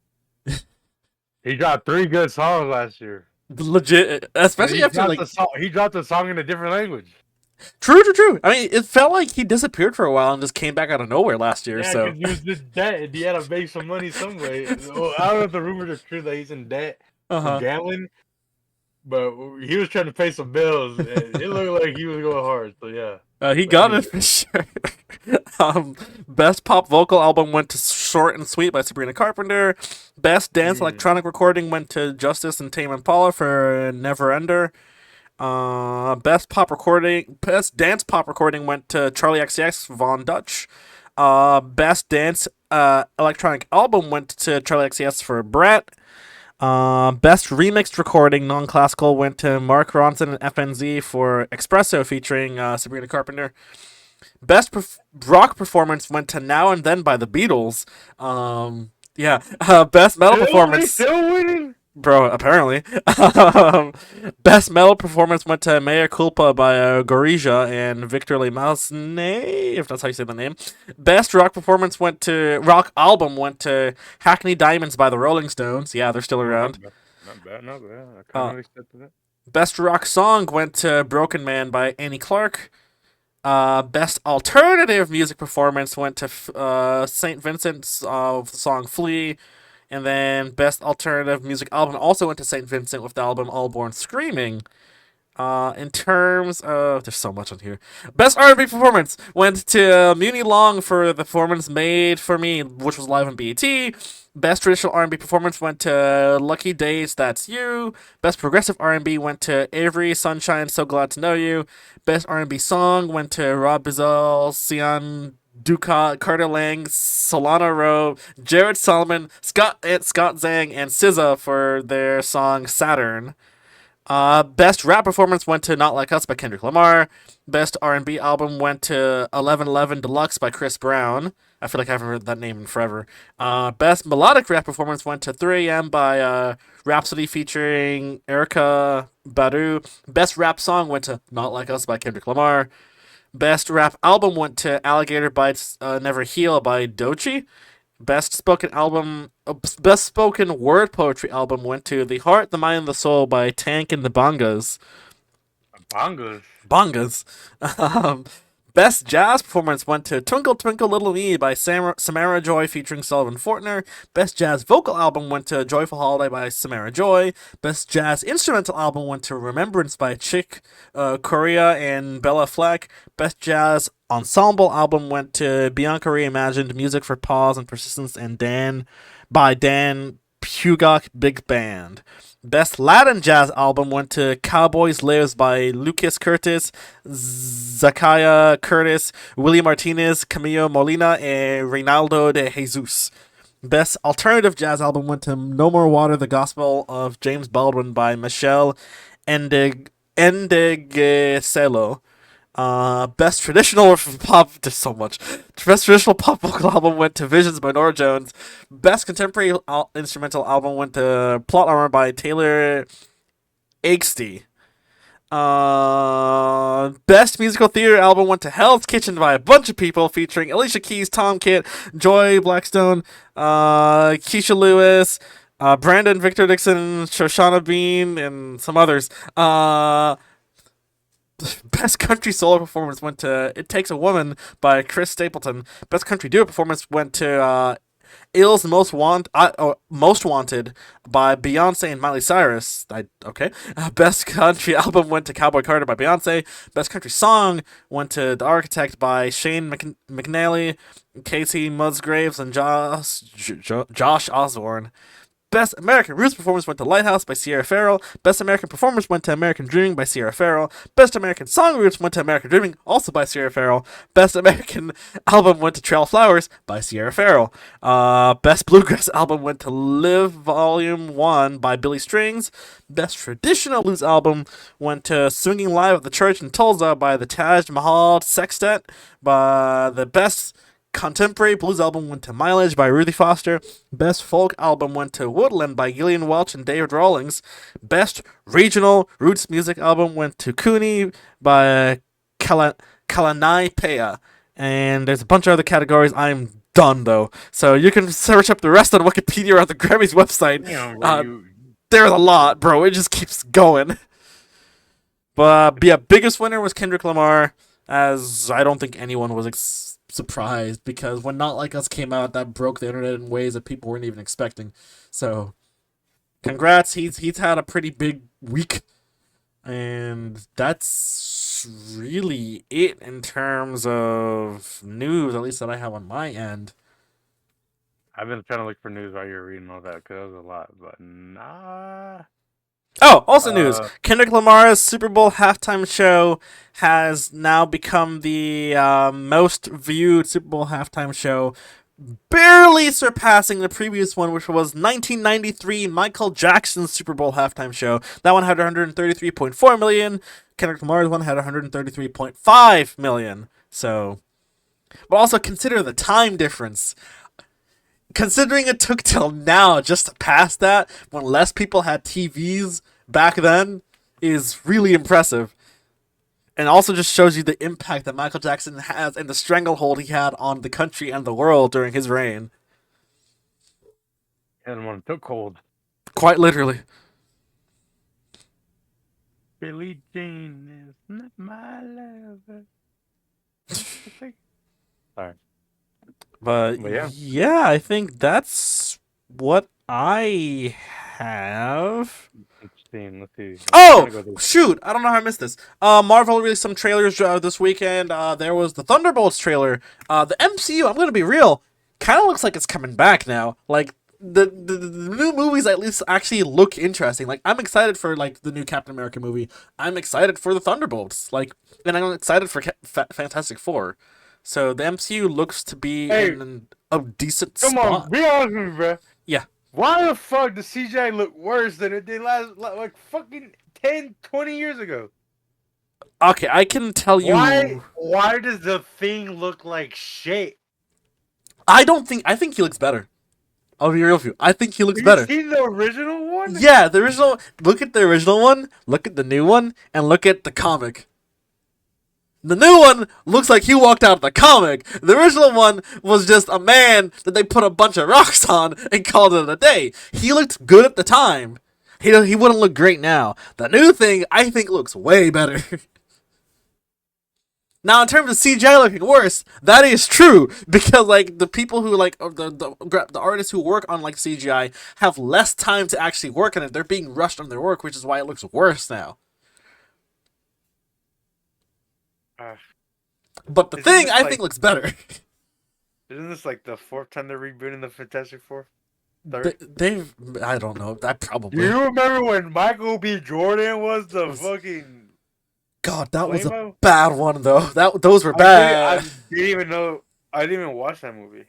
He dropped 3 good songs last year. Legit, especially after he dropped a song in a different language. True. I mean, it felt like he disappeared for a while and just came back out of nowhere last year. Yeah, so because he was in debt and he had to make some money some way. Well, I don't know if the rumors are true that he's in debt from gambling, but he was trying to pay some bills. And it looked like he was going hard. So yeah, he got it for sure. Best pop vocal album went to Short and Sweet by Sabrina Carpenter. Best dance electronic recording went to Justice and Tame Impala for Never Ender. Best dance pop recording went to Charlie XCX, Von Dutch. Best dance electronic album went to Charlie XCX for Brett. Best remixed recording non-classical went to Mark Ronson and FNZ for Espresso featuring Sabrina Carpenter. Best rock performance went to Now and Then by the Beatles. Best metal performance. Still winning? Bro, apparently. Best metal performance went to Mea Culpa by Gorija and Victor Lemasne, if that's how you say the name. Best rock album went to Hackney Diamonds by the Rolling Stones. Yeah, they're still around. Not bad. I kind of accepted that. Best rock song went to Broken Man by Annie Clark. Best alternative music performance went to St. Vincent's of the song Flea. And then Best Alternative Music Album also went to St. Vincent with the album All Born Screaming. In terms of... There's so much on here. Best R&B Performance went to Muni Long for the performance Made For Me, which was live on BET. Best Traditional R&B Performance went to Lucky Days, That's You. Best Progressive R&B went to Avery, Sunshine, So Glad to Know You. Best R&B Song went to Rob Bizal, Sian Ducat, Carter Lang, Solana Rowe, Jared Solomon, Scott Zhang, and SZA for their song Saturn. Best rap performance went to Not Like Us by Kendrick Lamar. Best R&B album went to 1111 Deluxe by Chris Brown. I feel like I haven't heard that name in forever. Best melodic rap performance went to 3AM by Rhapsody featuring Erica Badu. Best rap song went to Not Like Us by Kendrick Lamar. Best rap album went to Alligator Bites Never Heal by Doechii. Best spoken word poetry album went to The Heart, the Mind, and the Soul by Tank and the Bongas. Bongas. Best jazz performance went to Twinkle Twinkle Little Me by Samara Joy featuring Sullivan Fortner. Best jazz vocal album went to Joyful Holiday by Samara Joy. Best jazz instrumental album went to Remembrance by Chick Corea and Bella Fleck. Best jazz ensemble album went to Bianca Reimagined, Music for Pause and Persistence, and Dan Pugach Big Band. Best Latin jazz album went to Cowboys Lives by Lucas Curtis, Zakaya Curtis, Willie Martinez, Camilo Molina, and Reynaldo de Jesus. Best alternative jazz album went to No More Water, The Gospel of James Baldwin by Michelle Endegeselo. Best traditional pop... There's so much. Best traditional pop vocal album went to Visions by Nora Jones. Best contemporary instrumental album went to Plot Armor by Taylor Agesty. Best musical theater album went to Hell's Kitchen by a bunch of people featuring Alicia Keys, Tom Kitt, Joy Blackstone, Keisha Lewis, Brandon Victor Dixon, Shoshana Bean, and some others. Best country solo performance went to It Takes a Woman by Chris Stapleton. Best country duo performance went to Ill's Most Wanted by Beyonce and Miley Cyrus. Best country album went to Cowboy Carter by Beyonce. Best country song went to The Architect by Shane McNally, Casey Musgraves, and Josh Osborne. Best American Roots Performance went to Lighthouse by Sierra Farrell. Best American Performance went to American Dreaming by Sierra Farrell. Best American Song Roots went to American Dreaming, also by Sierra Farrell. Best American Album went to Trail Flowers by Sierra Farrell. Best Bluegrass Album went to Live Volume 1 by Billy Strings. Best Traditional Blues Album went to Swinging Live at the Church in Tulsa by the Taj Mahal Sextet. By the Best Contemporary Blues Album went to Mileage by Ruthie Foster. Best Folk Album went to Woodland by Gillian Welch and David Rawlings. Best Regional Roots Music Album went to Cooney by Kalanai Pea. And there's a bunch of other categories. I'm done, though. So you can search up the rest on Wikipedia or on the Grammys website. There's a lot, bro. It just keeps going. But yeah, biggest winner was Kendrick Lamar, as I don't think anyone was surprised, because when Not Like Us came out, that broke the internet in ways that people weren't even expecting. So, congrats. He's had a pretty big week, and that's really it in terms of news, at least that I have on my end. I've been trying to look for news while you were reading all that, because that was a lot, but nah. Oh, also news. Kendrick Lamar's Super Bowl halftime show has now become the most viewed Super Bowl halftime show, barely surpassing the previous one, which was 1993 Michael Jackson's Super Bowl halftime show. That one had 133.4 million. Kendrick Lamar's one had 133.5 million. So, but also consider the time difference. Considering it took till now just to pass that, when less people had TVs back then, is really impressive. And also just shows you the impact that Michael Jackson has and the stranglehold he had on the country and the world during his reign. And when it took hold. Quite literally. Billie Jean is not my lover. Sorry. But yeah, I think that's what I have. Interesting. Let's see. Oh, shoot. I don't know how I missed this. Marvel released some trailers this weekend. There was the Thunderbolts trailer. The MCU, I'm going to be real, kind of looks like it's coming back now. Like, the new movies at least actually look interesting. Like, I'm excited for, like, the new Captain America movie. I'm excited for the Thunderbolts. Like, and I'm excited for Fantastic Four. So the MCU looks to be in a decent spot. Come on, be honest with me, bro. Yeah. Why the fuck does CGI look worse than it did last, like, fucking 10, 20 years ago? Okay, I can tell you... Why does the Thing look like shit? I think he looks better. I'll be real with you. I think he looks better. You seen the original one? Yeah, the original... Look at the original one, look at the new one, and look at the comic. The new one looks like he walked out of the comic. The original one was just a man that they put a bunch of rocks on and called it a day. He looked good at the time. He wouldn't look great now. The new Thing, I think, looks way better. Now, in terms of CGI looking worse, that is true, because, like, the people who, like, the artists who work on, like, CGI have less time to actually work on it. They're being rushed on their work, which is why it looks worse now. But the Thing, I think, looks better. Isn't this like the fourth time they're rebooting the Fantastic Four? They've, I don't know, that probably. Do you remember when Michael B. Jordan was the fucking... God, that was a bad one, though. Those were bad. I didn't even watch that movie.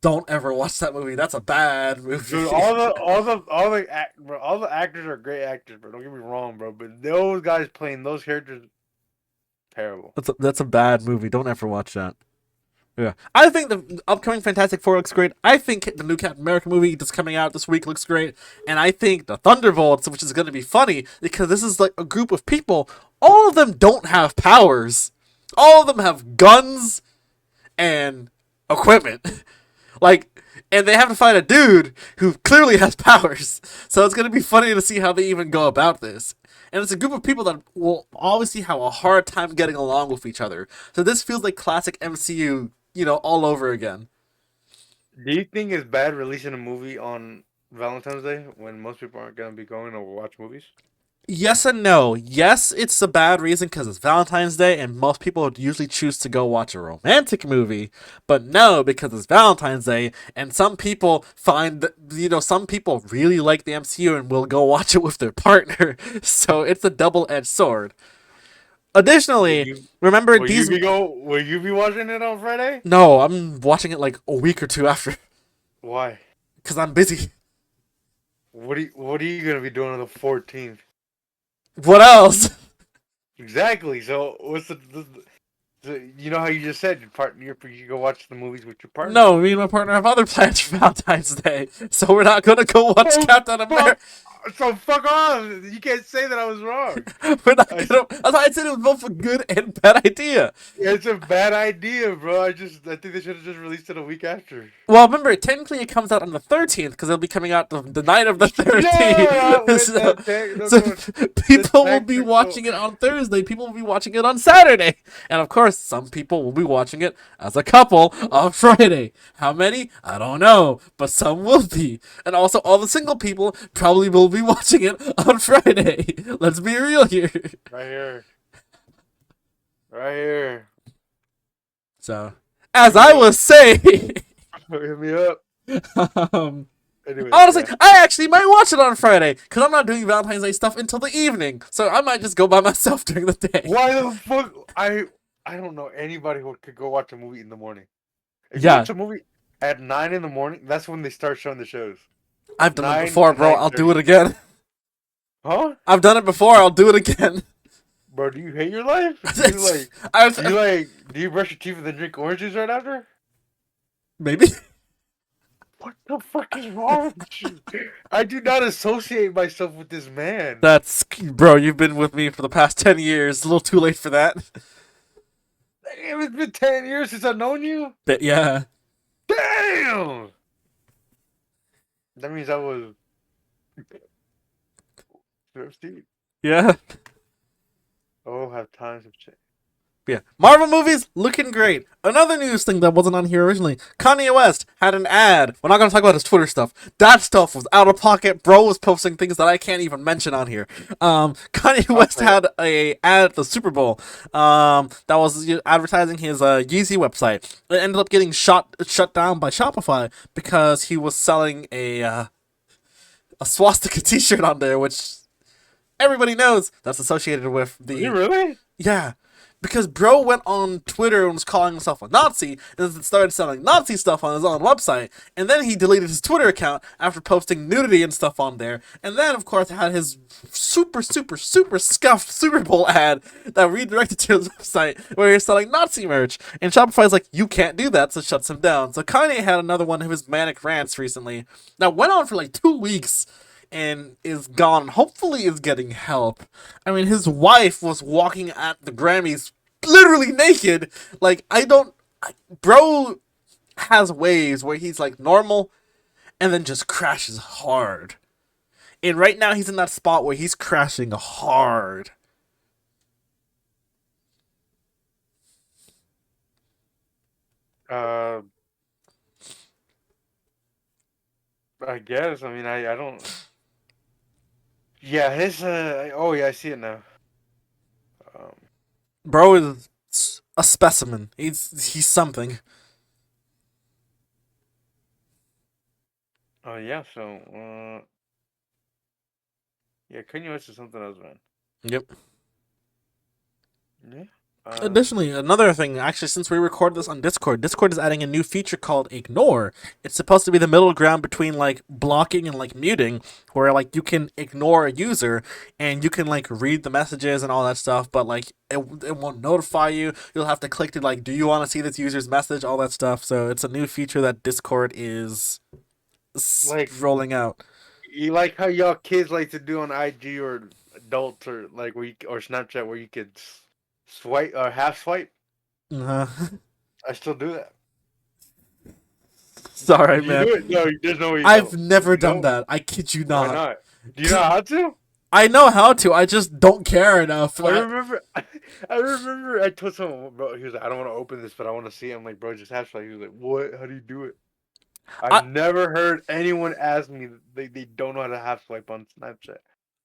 Don't ever watch that movie. That's a bad movie. Dude, all the actors are great actors, bro. Don't get me wrong, bro. But those guys playing those characters... terrible. That's a bad movie. Don't ever watch that. Yeah, I think the upcoming Fantastic Four looks great. I think the new Captain America movie that's coming out this week looks great, and I think the Thunderbolts, which is going to be funny because this is like a group of people. All of them don't have powers. All of them have guns and equipment. Like, and they have to fight a dude who clearly has powers. So it's going to be funny to see how they even go about this. And it's a group of people that will obviously have a hard time getting along with each other. So this feels like classic MCU, all over again. Do you think it's bad releasing a movie on Valentine's Day when most people aren't going to be going to watch movies? Yes and no. Yes, it's a bad reason because it's Valentine's Day and most people would usually choose to go watch a romantic movie. But no, because it's Valentine's Day and some people find that, some people really like the MCU and will go watch it with their partner. So it's a double edged sword. Will Additionally, you remember these. will you be watching it on Friday? No, I'm watching it like a week or two after Why? because I'm busy. What are you gonna be doing on the 14th? What else? Exactly. So what's you know how you just said your partner you go watch the movies with your partner. No, me and my partner have other plans for Valentine's Day, so we're not gonna go watch Oh Captain fuck! America. So fuck off! You can't say that I was wrong. We're not I, s- gonna. That's why I said it was both a good and bad idea. it's a bad idea, bro. I think they should have just released it a week after. Well, remember, technically it comes out on the 13th because it'll be coming out the night of the Yeah, 13th. with that no, So no, the people will be technical. watching it on Thursday. People will be watching it on Saturday, and of course, some people will be watching it as a couple on Friday. How many? I don't know, but some will be, and also all the single people probably will be watching it on Friday. Let's be real here. Right here, right here. So, as Hit me I up. was saying. Hit me up. um, Anyways, Honestly, yeah. I actually might watch it on Friday because I'm not doing Valentine's Day stuff until the evening, so I might just go by myself during the day. Why the fuck? I don't know anybody who could go watch a movie in the morning. If you Yeah, watch a movie at 9 in the morning, that's when they start showing the shows. I've done it 9 before, to bro. I'll do 9:30. it again. Huh? I've done it before. I'll do it again. Bro, do you hate your life? I've Do you brush your teeth and then drink orange juice right after? maybe. What the fuck is wrong with you? I do not associate myself with this man. That's bro. You've been with me for the past 10 years. A little too late for that. Damn, it's been 10 years since I've known you. But yeah, Damn! That means I was 15. yeah. Oh, how times have changed. Yeah, Marvel movies looking great. Another news thing that wasn't on here originally: Kanye West had an ad. We're not gonna talk about his Twitter stuff. That stuff was out of pocket. Bro was posting things that I can't even mention on here. Kanye West Okay. had a ad at the Super Bowl. That was advertising his Yeezy website. It ended up getting shut down by Shopify because he was selling a swastika T-shirt on there, which everybody knows that's associated with Was he the really? yeah, because bro went on Twitter and was calling himself a Nazi, and then started selling Nazi stuff on his own website, and then he deleted his Twitter account after posting nudity and stuff on there, and then of course had his super scuffed Super Bowl ad that redirected to his website where he's selling Nazi merch, and Shopify's like, you can't do that, so shuts him down. So Kanye had another one of his manic rants recently that went on for like 2 weeks and is gone. Hopefully, is getting help. I mean, his wife was walking at the Grammys literally naked. Like, bro has waves where he's like normal and then just crashes hard. And right now, he's in that spot where he's crashing hard. Uh, I guess. I mean, I don't. Yeah, his. Oh, yeah, I see it now. Um, Bro is a specimen. He's something. oh, yeah, so. Yeah, Kanye West is something else, man. Yep. Yeah. Additionally, another thing, actually, since we record this on Discord is adding a new feature called Ignore. It's supposed to be the middle ground between like blocking and like muting, where like you can ignore a user and you can like read the messages and all that stuff, but like it won't notify you. You'll have to click to like, do you want to see this user's message? All that stuff. So it's a new feature that Discord is Like, rolling out. you like how y'all kids like to do on IG or adults or like or Snapchat where you could swipe or half swipe. Uh, I still do that. sorry, You man. do it? No, there's no way you I've don't. never done No, that. I kid you why not. not? Do you know how to? I know how to. I just don't care enough. I remember, I remember. I told someone, bro. He was like, "I don't want to open this, but I want to see it." I'm like, "Bro, just half swipe." He was like, "What? How do you do it?" I've I never heard anyone ask me they don't know how to half swipe on Snapchat.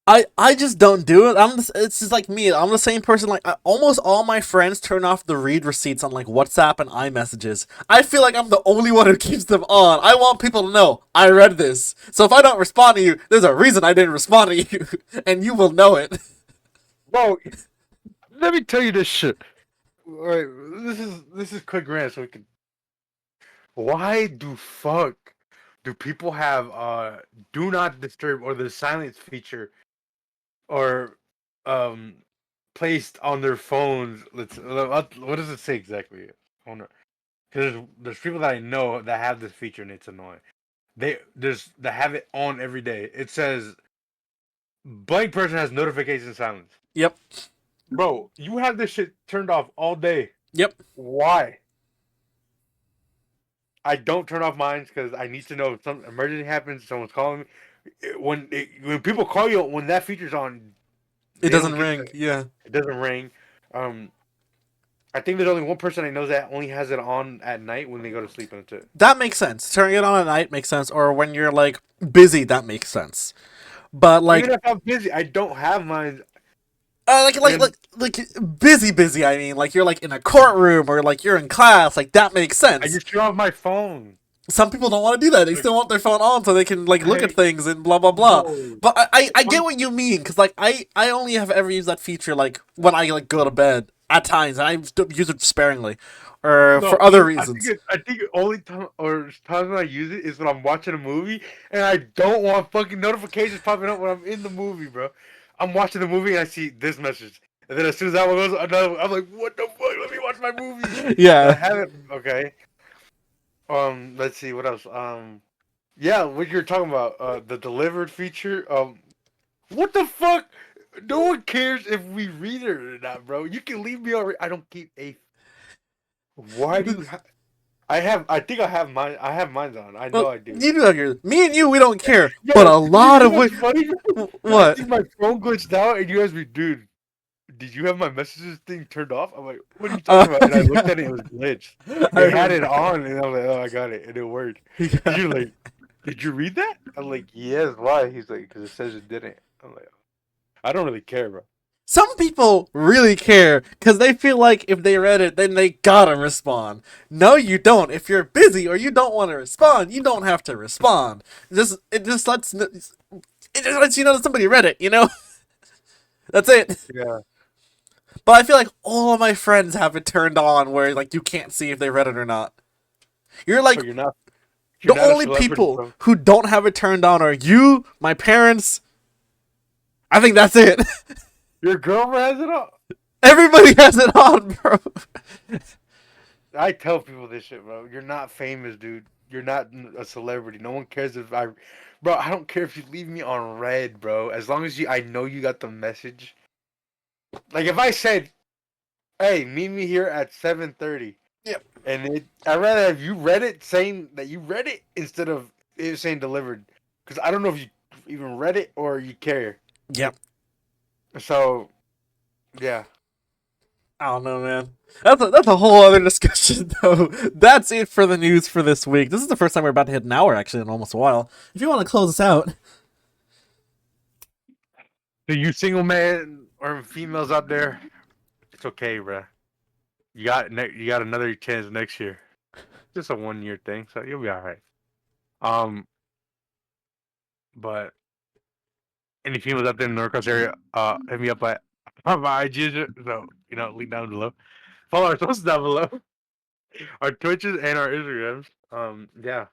I just don't do it. It's just like me. I'm the same person. Like almost all my friends turn off the read receipts on like WhatsApp and iMessages. I feel like I'm the only one who keeps them on. I want people to know I read this. So if I don't respond to you, there's a reason I didn't respond to you, and you will know it. Bro, let me tell you this shit. All right, this is quick rant, so we can. Why do fuck do people have do not disturb or the silence feature or um placed on their phones? What does it say exactly? Because there's people that I know that have this feature and it's annoying. They have it on every day. It says blank person has notification silence. Yep. Bro, you have this shit turned off all day. Yep. Why? I don't turn off mine because I need to know if some emergency happens. Someone's calling me. When people call you, when that feature's on, It they don't doesn't get ring. Yeah. it doesn't ring. Um, I think there's only one person I know that only has it on at night when they go to sleep, and that's it. That makes sense. Turning it on at night makes sense, or when you're like busy, that makes sense. But Even like, if I'm busy, I don't have mine. like, like, And like, like, busy. I mean, like you're like in a courtroom or like you're in class. Like that makes I sense. just turn off my phone. Some people don't want to do that. They Like, still want their phone on so they can like look at I things and blah blah blah. bro, But I I'm, get what you mean because like I only have ever used that feature like when I like go to bed at times and I use it sparingly or no, for other reasons. I think the only time or times when I use it is when I'm watching a movie and I don't want fucking notifications popping up when I'm in the movie, bro. I'm watching the movie and I see this message, and then as soon as that one goes, another. I'm like, what the fuck? Let me watch my movie. I Yeah. haven't. Okay. Let's see what else. Yeah, what you're talking about, the delivered feature. What the fuck? No one cares if we read it or not, bro. You can leave me already. I don't keep a. Why do you have? I have. I think I have mine. I have mine on. I know Well, I do. you do have your. Me and you, we don't care. But Yo, a you lot know of what's funny? I what? think my phone glitched out, and you guys be, dude. Did you have my messages thing turned off? I'm like, what are you talking about? And I looked Yeah, at it, it was glitched. I It had it remember. on, and I was like, oh, I got it, and it worked. Yeah. You're like, did you read that? I'm like, yes. Why? He's like, because it says it didn't. I'm like, I don't really care, bro. Some people really care because they feel like if they read it, then they gotta respond. No, you don't. If you're busy or you don't want to respond, you don't have to respond. It just lets you know that somebody read it. You know, that's it. Yeah, But I feel like all of my friends have it turned on where like you can't see if they read it or not. You're like but you're the not a only celebrity, people bro. who don't have it turned on are you, my parents. I think that's it. Your girlfriend has it on. Everybody has it on, bro. I tell people this shit, bro. You're not famous, dude. You're not a celebrity. No one cares if I, bro. I don't care if you leave me on red, bro. As long as I know you got the message. Like if I said, "Hey, meet me here at 7:30," Yep. and I'd rather have you read it saying that you read it instead of it saying delivered, because I don't know if you even read it or you care. Yep. So yeah. I don't know, man. That's a whole other discussion, though. That's it for the news for this week. This is the first time we're about to hit an hour, actually, in almost a while. If you want to close us out, So you single man or females out there, it's okay, bro. You got another chance next year. Just a 1 year thing, so you'll be all right. Um, but any females out there in the North Coast area, hit me up at on my IG. So link down below. Follow our socials down below, our Twitches and our Instagrams. Yeah.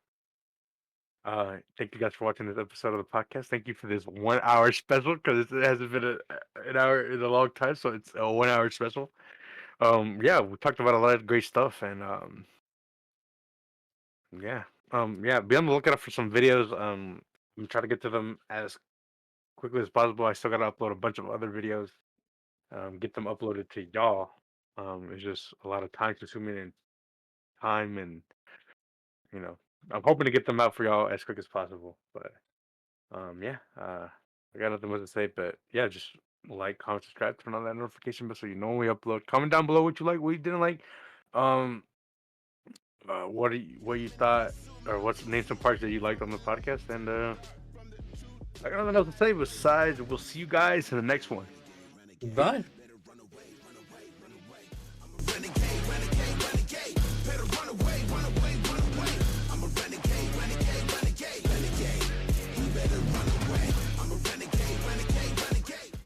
Thank you guys for watching this episode of the podcast. Thank you for this 1 hour special because it hasn't been an hour in a long time, so it's a 1 hour special. Yeah, we talked about a lot of great stuff, and yeah, yeah, be on the lookout for some videos. I'm trying to get to them as quickly as possible. I still got to upload a bunch of other videos, get them uploaded to y'all. It's just a lot of time consuming and time, and you know, I'm hoping to get them out for y'all as quick as possible. But yeah, I got nothing more to say. But yeah, just like, comment, subscribe, turn on that notification bell so you know when we upload. Comment down below what you like, what you didn't like. Um, what you thought, or what's name some parts that you liked on the podcast, and I got nothing else to say besides we'll see you guys in the next one. Bye.